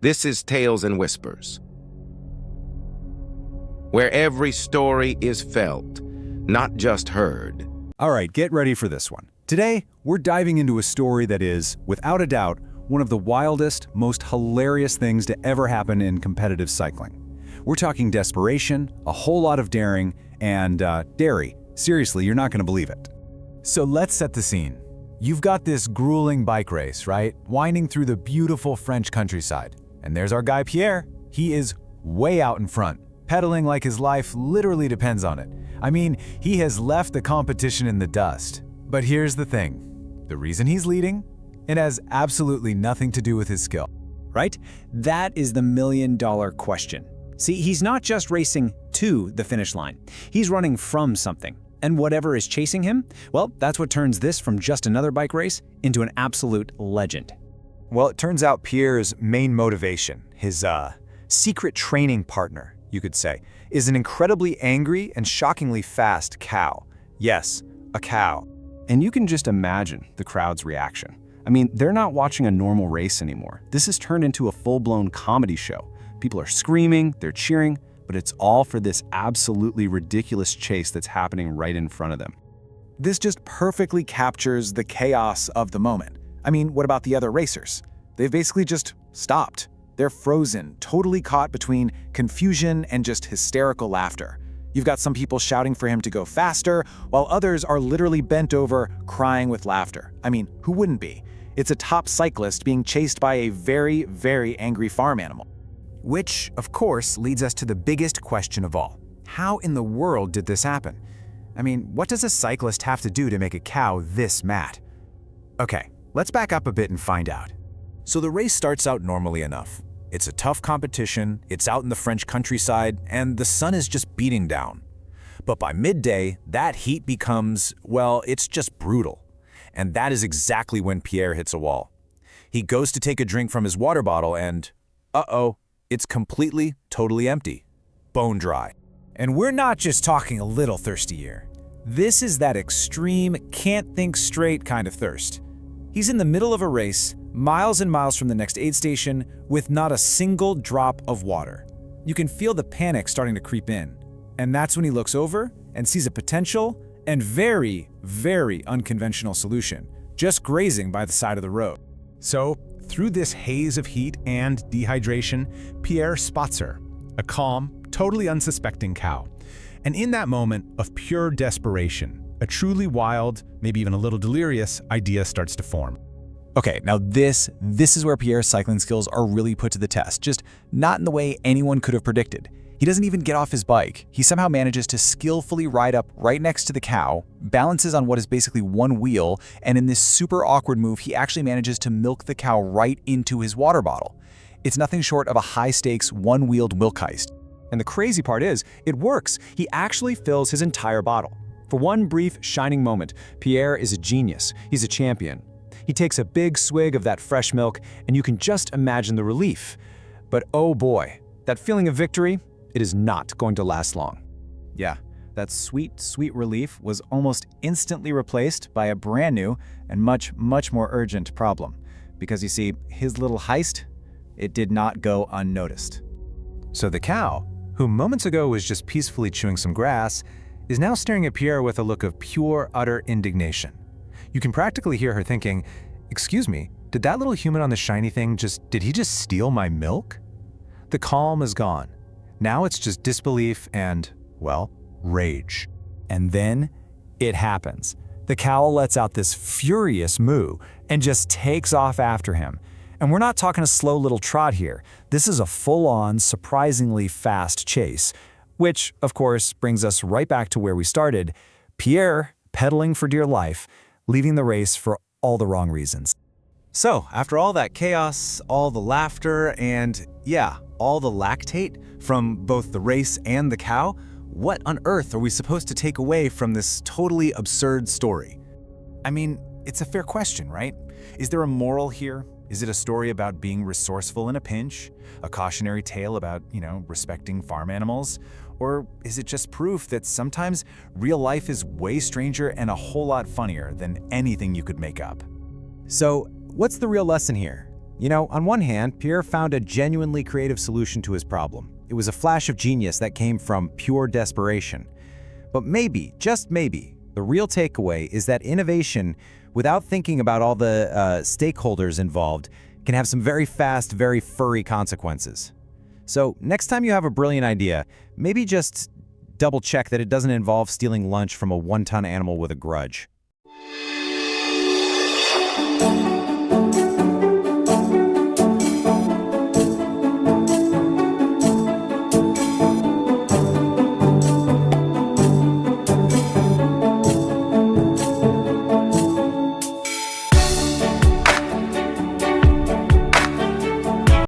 This is Tales and Whispers, where every story is felt, not just heard. All right, get ready for this one. Today, we're diving into a story that is, without a doubt, one of the wildest, most hilarious things to ever happen in competitive cycling. We're talking desperation, a whole lot of daring, and dairy. Seriously, you're not going to believe it. So let's set the scene. You've got this grueling bike race, right? Winding through the beautiful French countryside. And there's our guy Pierre. He is way out in front, pedaling like his life literally depends on it. I mean, he has left the competition in the dust. But here's the thing. The reason he's leading, it has absolutely nothing to do with his skill. Right? That is the million-dollar question. See, he's not just racing to the finish line. He's running from something. And whatever is chasing him, well, that's what turns this from just another bike race into an absolute legend. Well, it turns out Pierre's main motivation, his secret training partner, you could say, is an incredibly angry and shockingly fast cow. Yes, a cow. And you can just imagine the crowd's reaction. I mean, they're not watching a normal race anymore. This has turned into a full-blown comedy show. People are screaming, they're cheering, but it's all for this absolutely ridiculous chase that's happening right in front of them. This just perfectly captures the chaos of the moment. I mean, what about the other racers? They've basically just stopped. They're frozen, totally caught between confusion and just hysterical laughter. You've got some people shouting for him to go faster, while others are literally bent over, crying with laughter. I mean, who wouldn't be? It's a top cyclist being chased by a very, very angry farm animal. Which, of course, leads us to the biggest question of all. How in the world did this happen? I mean, what does a cyclist have to do to make a cow this mad? Okay, let's back up a bit and find out. So the race starts out normally enough. It's a tough competition, it's out in the French countryside, and the sun is just beating down. But by midday, that heat becomes, well, it's just brutal. And that is exactly when Pierre hits a wall. He goes to take a drink from his water bottle and, uh-oh, it's completely, totally empty. Bone dry. And we're not just talking a little thirsty here. This is that extreme, can't think straight kind of thirst. He's in the middle of a race, miles and miles from the next aid station, with not a single drop of water. You can feel the panic starting to creep in. And that's when he looks over and sees a potential and very, very unconventional solution, just grazing by the side of the road. So, through this haze of heat and dehydration, Pierre spots her, a calm, totally unsuspecting cow. And in that moment of pure desperation, a truly wild, maybe even a little delirious idea starts to form. Okay, now this is where Pierre's cycling skills are really put to the test, just not in the way anyone could have predicted. He doesn't even get off his bike. He somehow manages to skillfully ride up right next to the cow, balances on what is basically one wheel, and in this super awkward move, he actually manages to milk the cow right into his water bottle. It's nothing short of a high-stakes, one-wheeled milk heist. And the crazy part is, it works. He actually fills his entire bottle. For one brief, shining moment, Pierre is a genius. He's a champion. He takes a big swig of that fresh milk, and you can just imagine the relief. But oh boy, that feeling of victory, it is not going to last long. Yeah, that sweet, sweet relief was almost instantly replaced by a brand new and much, much more urgent problem. Because you see, his little heist, it did not go unnoticed. So the cow, who moments ago was just peacefully chewing some grass, is now staring at Pierre with a look of pure, utter indignation. You can practically hear her thinking, "Excuse me, did that little human on the shiny thing did he just steal my milk?" The calm is gone. Now it's just disbelief and, well, rage. And then it happens. The cow lets out this furious moo and just takes off after him. And we're not talking a slow little trot here. This is a full-on, surprisingly fast chase, which, of course, brings us right back to where we started. Pierre pedaling for dear life, leaving the race for all the wrong reasons. So, after all that chaos, all the laughter, and yeah, all the lactate from both the race and the cow, what on earth are we supposed to take away from this totally absurd story? I mean, it's a fair question, right? Is there a moral here? Is it a story about being resourceful in a pinch? A cautionary tale about, respecting farm animals? Or is it just proof that sometimes real life is way stranger and a whole lot funnier than anything you could make up? So, what's the real lesson here? You know, on one hand, Pierre found a genuinely creative solution to his problem. It was a flash of genius that came from pure desperation. But maybe, just maybe, the real takeaway is that innovation, without thinking about all the stakeholders involved, can have some very fast, very furry consequences. So next time you have a brilliant idea, maybe just double check that it doesn't involve stealing lunch from a one-ton animal with a grudge.